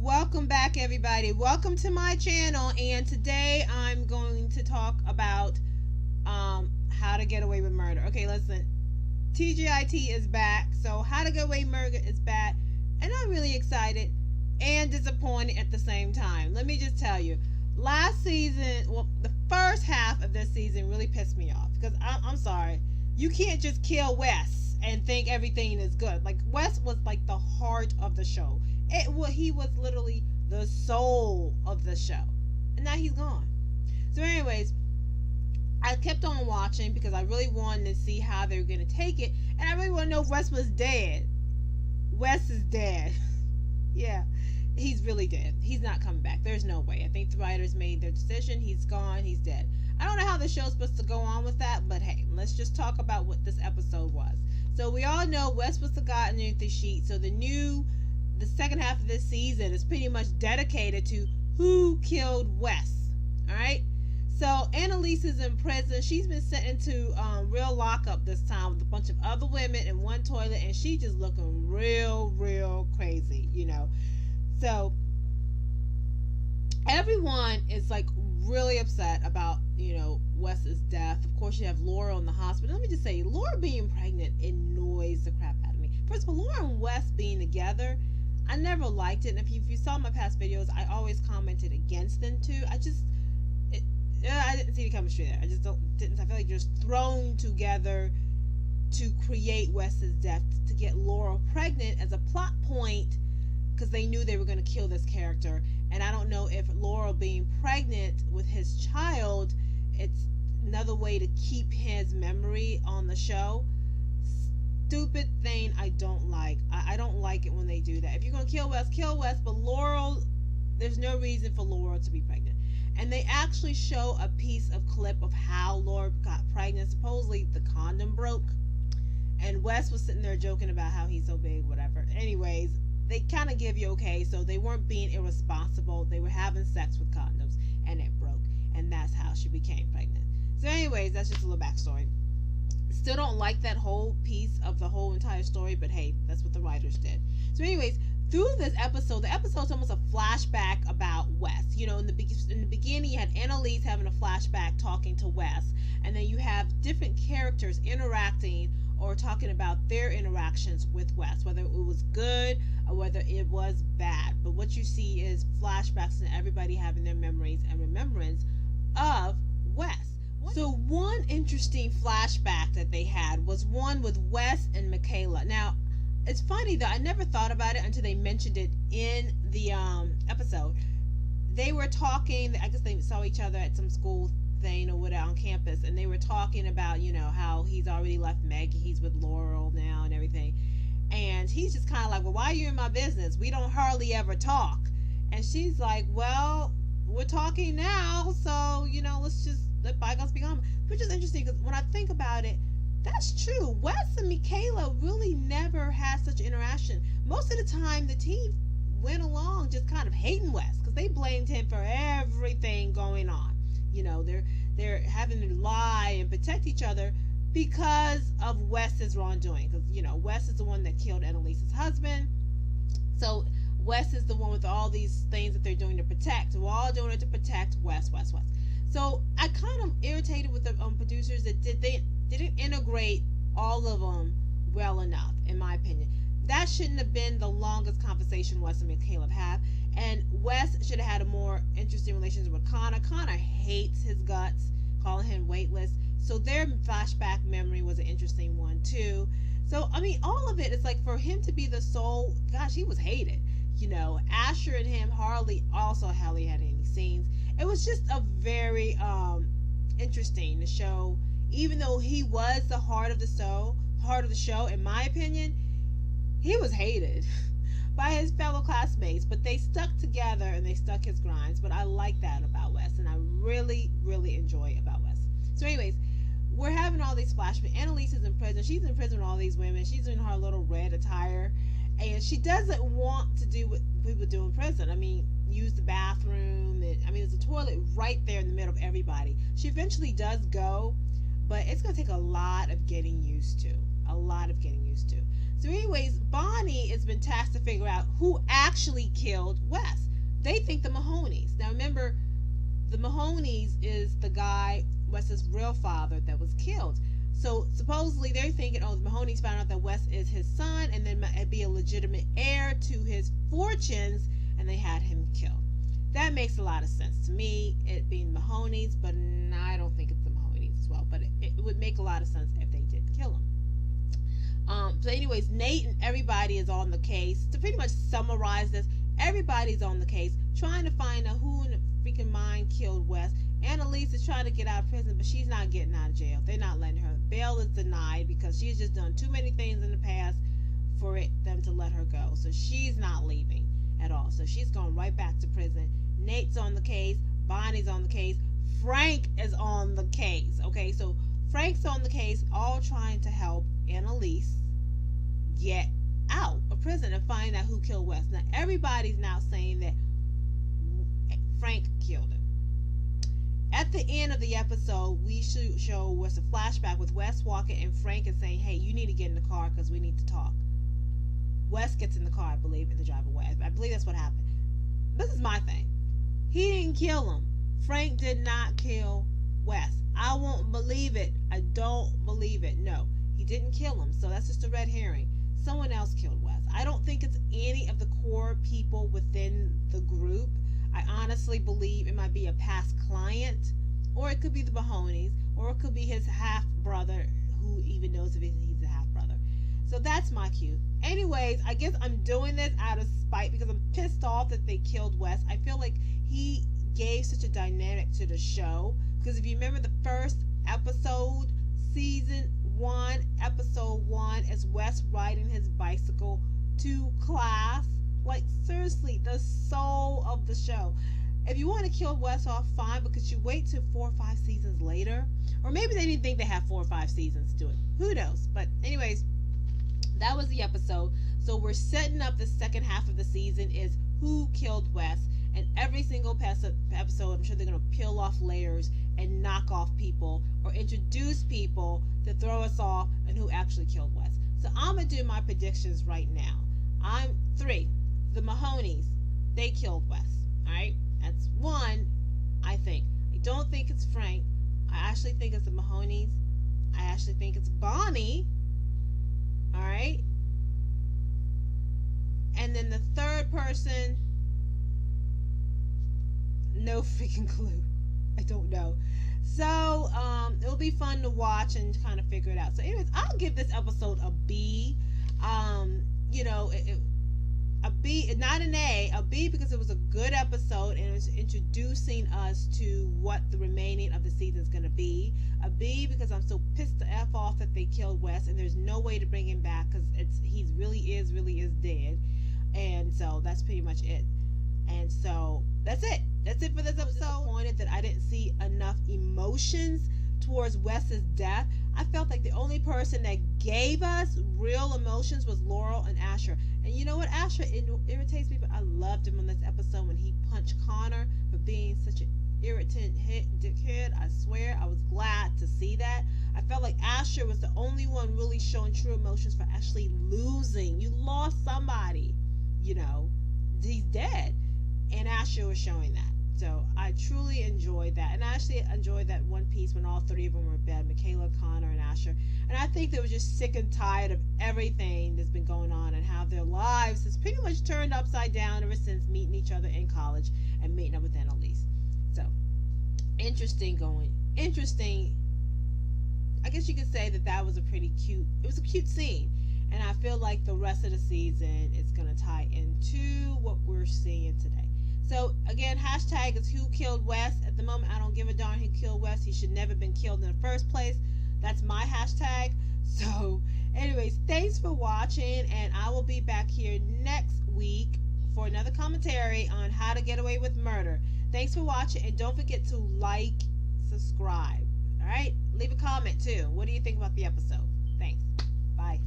Welcome back, everybody. Welcome to my channel, and today I'm going to talk about how to get away with murder. Okay, listen, TGIT is back, so how to get away with murder is back, and I'm really excited and disappointed at the same time. Let me just tell you, last season, well, the first half of this season really pissed me off because I'm sorry, you can't just kill Wes and think everything is good. Like, Wes was like the heart of the show. He was literally the soul of the show, and now he's gone. So anyways, I kept on watching because I really wanted to see how they were going to take it, and I really want to know if Wes was dead. Wes is dead. Yeah, he's really dead. He's not coming back. There's no way. I think the writers made their decision. He's gone. He's dead. I don't know how the show's supposed to go on with that, but hey, let's just talk about what this episode was. So we all know Wes was the guy underneath the sheet, so the second half of this season is pretty much dedicated to who killed Wes. Alright? So Annalise is in prison. She's been sent into real lockup this time with a bunch of other women in one toilet, and she just looking real crazy, you know. So everyone is like really upset about, you know, Wes's death. Of course, you have Laura in the hospital. Let me just say, Laura being pregnant annoys the crap out of me. First of all, Laura and Wes being together, I never liked it. And if you saw my past videos, I always commented against them too. I didn't see the chemistry there. I just didn't. I feel like you're just thrown together to create Wes's death to get Laura pregnant as a plot point because they knew they were going to kill this character. And I don't know if Laura being pregnant with his child, it's another way to keep his memory on the show. Stupid thing I don't like. I don't like it when they do that. If you're going to kill Wes, but Laura, there's no reason for Laura to be pregnant. And they actually show a clip of how Laura got pregnant. Supposedly the condom broke, and Wes was sitting there joking about how he's so big, whatever. Anyways, they kind of give you okay, so they weren't being irresponsible. They were having sex with condoms, and it broke, and that's how she became pregnant. So anyways, that's just a little backstory. Still don't like that whole piece of the whole entire story, but hey, that's what the writers did. So anyways, through this episode, the episode's almost a flashback about Wes. You know, in the beginning, you had Annalise having a flashback talking to Wes, and then you have different characters interacting or talking about their interactions with Wes, whether it was good or whether it was bad. But what you see is flashbacks and everybody having their memories and remembrance of Wes. So one interesting flashback that they had was one with Wes and Michaela. Now, it's funny that I never thought about it until they mentioned it in the episode. They were talking, I guess they saw each other at some school thing or whatever on campus, and they were talking about, you know, how he's already left Maggie, he's with Laurel now and everything. And he's just kind of like, well, why are you in my business? We don't hardly ever talk. And she's like, well, we're talking now, so, you know, let's just let bygones be gone. Which is interesting because when I think about it, that's true. Wes and Michaela really never had such interaction. Most of the time, the team went along just kind of hating Wes because they blamed him for everything going on. You know, they're having to lie and protect each other because of Wes's wrongdoing. Because, you know, Wes is the one that killed Annalise's husband. So Wes is the one with all these things that they're doing to protect. We're all doing it to protect Wes. So I kind of irritated with the producers that they didn't integrate all of them well enough, in my opinion. That shouldn't have been the longest conversation Wes and Michaela had. And Wes should have had a more interesting relationship with Connor. Connor hates his guts, calling him weightless. So their flashback memory was an interesting one too. So, I mean, all of it is like for him to be the soul, gosh, he was hated. You know, Asher and him hardly had any scenes. It was just a very interesting to show, even though he was the heart of the show, in my opinion, he was hated by his fellow classmates, but they stuck together and they stuck his grinds. But I like that about Wes, and I really enjoy about Wes. So anyways, we're having all these flashbacks. Annalise is in prison. She's in prison with all these women. She's in her little red attire, and she doesn't want to do what people do in prison. I mean, use the bathroom. There's a toilet right there in the middle of everybody. She eventually does go, but it's going to take a lot of getting used to. So anyways, Bonnie has been tasked to figure out who actually killed Wes. They think the Mahonies. Now remember, the Mahonies is the guy, Wes's real father, that was killed. So supposedly they're thinking, oh, the Mahonies found out that Wes is his son and then might be a legitimate heir to his fortunes, and they had him killed. That makes a lot of sense to me, it being Mahonies, but I don't think it's the Mahonies as well. But it would make a lot of sense if they did kill him. So anyways, Nate and everybody is on the case. To pretty much summarize this, everybody's on the case trying to find out who in the freaking mind killed Wes. Annalise is trying to get out of prison, but she's not getting out of jail. They're not letting her. Bail is denied because she's just done too many things in the past for them to let her go. So she's not leaving at all. So she's going right back to prison. Nate's on the case. Bonnie's on the case. Frank is on the case. Okay, so Frank's on the case, all trying to help Annalise get out of prison and find out who killed Wes. Now everybody's now saying that Frank killed him. At the end of the episode, we show Wes a flashback with Wes walking and Frank is saying, hey, you need to get in the car because we need to talk. Wes gets in the car, I believe, and they drive away. I believe that's what happened. This is my thing. He didn't kill him. Frank did not kill Wes. I won't believe it. I don't believe it. No, he didn't kill him. So that's just a red herring. Someone else killed Wes. I don't think it's any of the core people within the group. I honestly believe it might be a past client, or it could be the Mahonies, or it could be his half brother, who even knows if he's a half brother. So that's my cue. Anyways, I guess I'm doing this out of spite because I'm pissed off that they killed Wes. I feel like he gave such a dynamic to the show. Because if you remember the first episode, season 1, episode 1, is Wes riding his bicycle to class. Like, seriously, the soul of the show. If you want to kill Wes off, fine, because you wait till 4 or 5 seasons later. Or maybe they didn't think they had 4 or 5 seasons to do it. Who knows? But anyways, that was the episode. So we're setting up the second half of the season is who killed Wes. And every single episode, I'm sure they're going to peel off layers and knock off people or introduce people to throw us off and who actually killed Wes. So I'm going to do my predictions right now. I'm 3. The Mahonies, they killed Wes. All right? That's 1, I think. I don't think it's Frank. I actually think it's the Mahonies. I actually think it's Bonnie. All right? And then the third person, no freaking clue. I don't know. So it'll be fun to watch and kind of figure it out. So anyways, I'll give this episode a B. A B, not an A B, because it was a good episode and it was introducing us to what the remaining of the season is going to be. A B because I'm so pissed the F off that they killed Wes and there's no way to bring him back because he really is dead. And so that's pretty much it. And so that's it. That's it for this episode. I'm disappointed that I didn't see enough emotions towards Wes's death. I felt like the only person that gave us real emotions was Laurel and Asher. And you know what? Asher irritates me, but I loved him on this episode when he punched Connor for being such an irritant dickhead. I swear, I was glad to see that. I felt like Asher was the only one really showing true emotions for actually losing. You lost somebody, he's dead. And Asher was showing that. So I truly enjoyed that. And I actually enjoyed that one piece when all 3 of them were in bed, Michaela, Connor, and Asher. And I think they were just sick and tired of everything that's been going on and how their lives has pretty much turned upside down ever since meeting each other in college and meeting up with Annalise. So, interesting. I guess you could say that was a cute scene. And I feel like the rest of the season is going to tie into what we're seeing today. So, again, hashtag is who killed Wes. At the moment, I don't give a darn who killed Wes. He should never have been killed in the first place. That's my hashtag. So, anyways, thanks for watching. And I will be back here next week for another commentary on how to get away with murder. Thanks for watching. And don't forget to like, subscribe. All right? Leave a comment, too. What do you think about the episode? Thanks. Bye.